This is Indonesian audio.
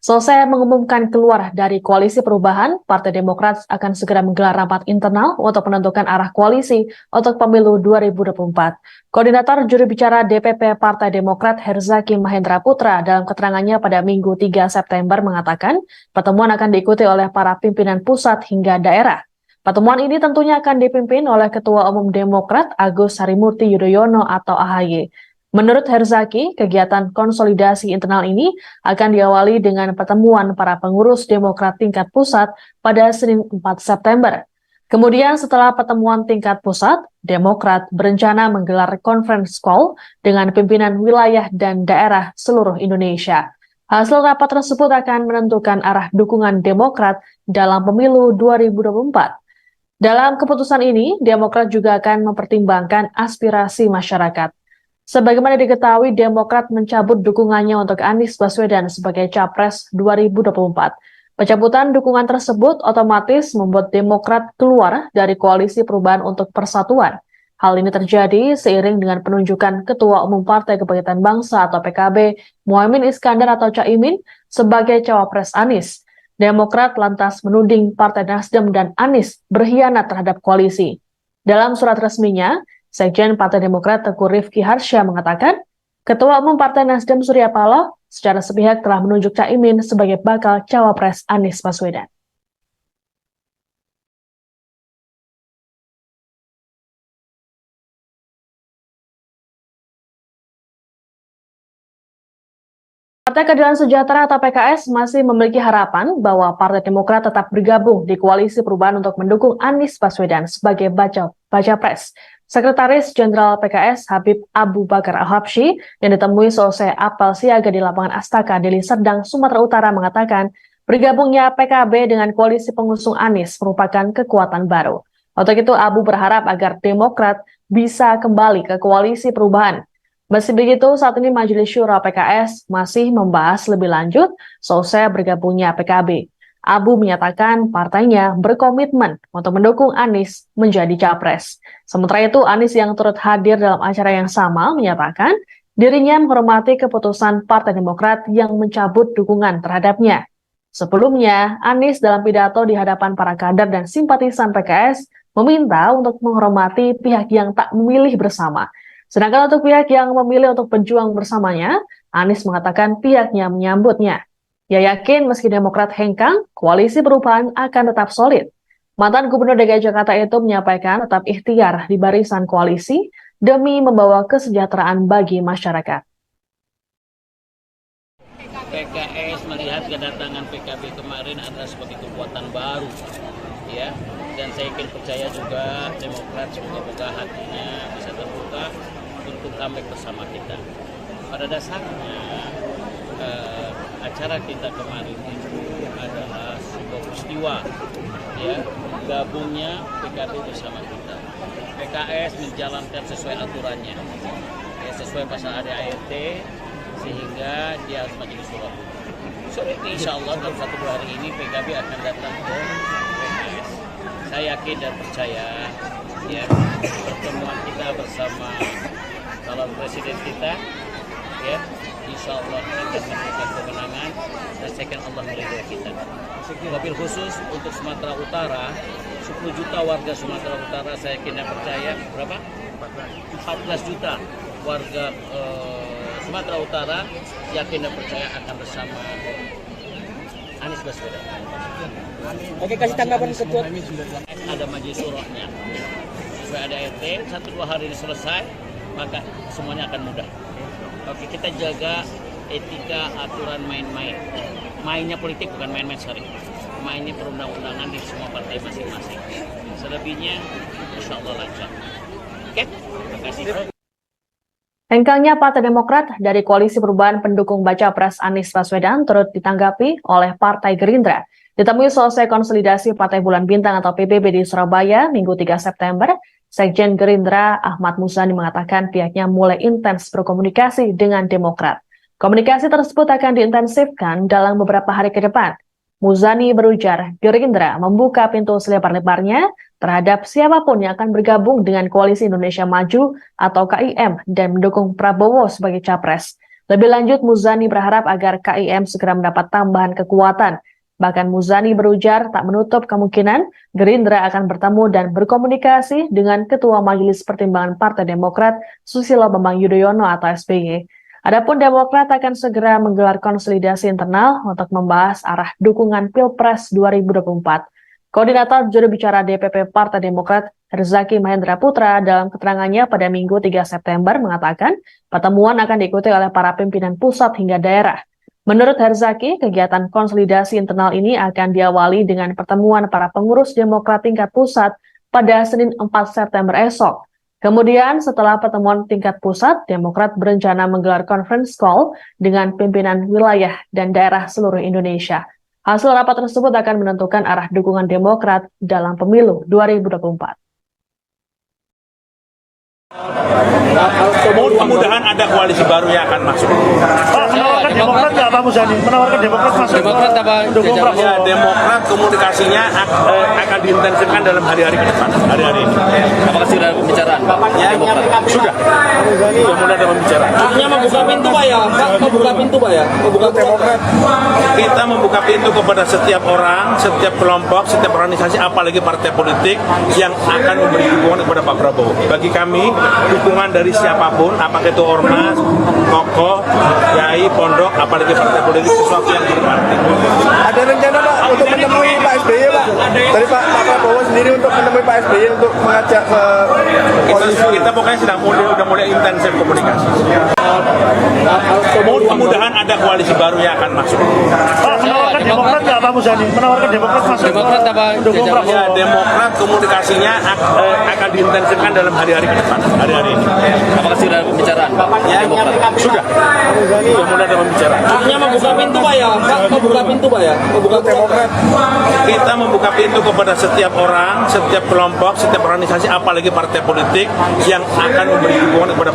Selesai mengumumkan keluar dari Koalisi Perubahan, Partai Demokrat akan segera menggelar rapat internal untuk menentukan arah koalisi untuk pemilu 2024. Koordinator juru bicara DPP Partai Demokrat Herzaki Mahendra Putra dalam keterangannya pada Minggu 3 September mengatakan pertemuan akan diikuti oleh para pimpinan pusat hingga daerah. Pertemuan ini tentunya akan dipimpin oleh Ketua Umum Demokrat Agus Harimurti Yudhoyono atau AHY. Menurut Herzaki, kegiatan konsolidasi internal ini akan diawali dengan pertemuan para pengurus Demokrat tingkat pusat pada Senin 4 September. Kemudian setelah pertemuan tingkat pusat, Demokrat berencana menggelar conference call dengan pimpinan wilayah dan daerah seluruh Indonesia. Hasil rapat tersebut akan menentukan arah dukungan Demokrat dalam pemilu 2024. Dalam keputusan ini, Demokrat juga akan mempertimbangkan aspirasi masyarakat. Sebagaimana diketahui, Demokrat mencabut dukungannya untuk Anies Baswedan sebagai Capres 2024. Pencabutan dukungan tersebut otomatis membuat Demokrat keluar dari Koalisi Perubahan untuk Persatuan. Hal ini terjadi seiring dengan penunjukan Ketua Umum Partai Kebangkitan Bangsa atau PKB, Muhaimin Iskandar atau Caimin, sebagai Cawapres Anies. Demokrat lantas menuding Partai Nasdem dan Anies berkhianat terhadap koalisi. Dalam surat resminya, Sekjen Partai Demokrat Teguh Rifki Harsha mengatakan, Ketua Umum Partai Nasdem Surya Paloh secara sepihak telah menunjuk Caimin sebagai bakal Cawapres Anies Baswedan. Partai Keadilan Sejahtera atau PKS masih memiliki harapan bahwa Partai Demokrat tetap bergabung di Koalisi Perubahan untuk mendukung Anies Baswedan sebagai baca pres. Sekretaris Jenderal PKS Habib Abu Bakar Al-Habsyi yang ditemui selesai apel siaga di lapangan Astaka, Deli Serdang, Sumatera Utara mengatakan bergabungnya PKB dengan koalisi pengusung Anies merupakan kekuatan baru. Untuk itu Abu berharap agar Demokrat bisa kembali ke Koalisi Perubahan. Meski begitu, saat ini Majelis Syuro PKS masih membahas lebih lanjut selesai bergabungnya PKB. Abu menyatakan partainya berkomitmen untuk mendukung Anies menjadi capres. Sementara itu, Anies yang turut hadir dalam acara yang sama menyatakan dirinya menghormati keputusan Partai Demokrat yang mencabut dukungan terhadapnya. Sebelumnya, Anies dalam pidato di hadapan para kader dan simpatisan PKS meminta untuk menghormati pihak yang tak memilih bersama. Sedangkan untuk pihak yang memilih untuk berjuang bersamanya, Anies mengatakan pihaknya menyambutnya. Ia yakin meski Demokrat hengkang, Koalisi Perubahan akan tetap solid. Mantan Gubernur DKI Jakarta itu menyampaikan tetap ikhtiar di barisan koalisi demi membawa kesejahteraan bagi masyarakat. PKS melihat kedatangan PKB kemarin adalah sebagai kekuatan baru, ya. Dan saya yakin percaya juga Demokrat semoga hatinya bisa terbuka untuk comeback bersama kita. Pada dasarnya acara kita kemarin itu adalah sebuah peristiwa, ya, gabungnya PKB bersama kita. PKS menjalankan sesuai aturannya, ya, sesuai pasal ADART, sehingga dia harus majelis syuro. Insya Allah dalam 1-2 hari ini PKB akan datang ke PKS. Saya yakin dan percaya, ya, pertemuan kita bersama calon presiden kita, ya, insya Allah akan memberikan kemenangan dan saya yakin Allah meridhoi kita. Wabil khusus untuk Sumatera Utara, 10 juta warga Sumatera Utara saya yakin dan percaya, berapa? 14 juta warga Sumatera Utara yakin dan percaya akan bersama Anies Baswedan. Oke, kasih tanggapan ketua. Ada majelis syuronya. Sesuai ada RT, 1-2 hari ini selesai, maka semuanya akan mudah. Oke, kita jaga etika aturan main-main. Mainnya politik bukan main-main, sorry. Mainnya perundang-undangan di semua partai masing-masing. Selebihnya insya Allah lancar. Oke, terima kasih. Hengkangnya Partai Demokrat dari Koalisi Perubahan pendukung baca pres Anies Baswedan turut ditanggapi oleh Partai Gerindra. Ditemui selesai konsolidasi Partai Bulan Bintang atau PBB di Surabaya Minggu 3 September, Sekjen Gerindra Ahmad Muzani mengatakan pihaknya mulai intens berkomunikasi dengan Demokrat. Komunikasi tersebut akan diintensifkan dalam beberapa hari ke depan. Muzani berujar, Gerindra membuka pintu selebar-lebarnya terhadap siapapun yang akan bergabung dengan Koalisi Indonesia Maju atau KIM dan mendukung Prabowo sebagai capres. Lebih lanjut, Muzani berharap agar KIM segera mendapat tambahan kekuatan. Bahkan Muzani berujar tak menutup kemungkinan Gerindra akan bertemu dan berkomunikasi dengan Ketua Majelis Pertimbangan Partai Demokrat Susilo Bambang Yudhoyono atau SBY. Adapun Demokrat akan segera menggelar konsolidasi internal untuk membahas arah dukungan Pilpres 2024. Koordinator juru bicara DPP Partai Demokrat Herzaki Mahendra Putra dalam keterangannya pada Minggu 3 September mengatakan pertemuan akan diikuti oleh para pimpinan pusat hingga daerah. Menurut Herzaki, kegiatan konsolidasi internal ini akan diawali dengan pertemuan para pengurus Demokrat tingkat pusat pada Senin 4 September esok. Kemudian setelah pertemuan tingkat pusat, Demokrat berencana menggelar conference call dengan pimpinan wilayah dan daerah seluruh Indonesia. Hasil rapat tersebut akan menentukan arah dukungan Demokrat dalam pemilu 2024. Mudah-mudahan ada koalisi baru yang akan masuk. Menawarkan Demokrat nggak Pak Muzani? Menawarkan Demokrat masuk? Demokrat apa? Ya, Demokrat komunikasinya akan diintensifkan dalam hari-hari ke depan. Hari-hari ini. Apakah sudah ada pembicaraan Pak? Ya, sudah mulai ada pembicaraan. Artinya membuka pintu Pak ya? Pak, membuka pintu Pak ya? Membuka Demokrat. Kita membuka pintu kepada setiap orang, setiap kelompok, setiap organisasi, apalagi partai politik yang akan memberi dukungan kepada Pak Prabowo. Bagi kami, dukungan dari siapapun, apakah itu ormas, tokoh, kiai, pondok, apalagi partai politik, sesuatu yang berarti. Ada rencana Pak untuk menemui Pak SBY Pak? Dari Pak Prabowo sendiri untuk menemui Pak SBY untuk mengajak ke koalisi? Kita pokoknya sudah mulai intensif komunikasi. Mudah-mudahan ada koalisi baru yang akan masuk. Menawarkan Demokrat nggak Pak Muzani? Menawarkan Demokrat masuk? Demokrat apa? Ya, Demokrat komunikasinya akan diintensifkan dalam hari-hari ke depan. Hari-hari ini. Apakah sudah ada pembicaraan Pak? Ya, sudah mulai ada pembicaraan. Artinya membuka pintu Pak ya? Pak, membuka pintu Pak ya? Membuka Demokrat. Kita membuka pintu kepada setiap orang, setiap kelompok, setiap organisasi, apalagi partai politik yang akan memberi dukungan kepada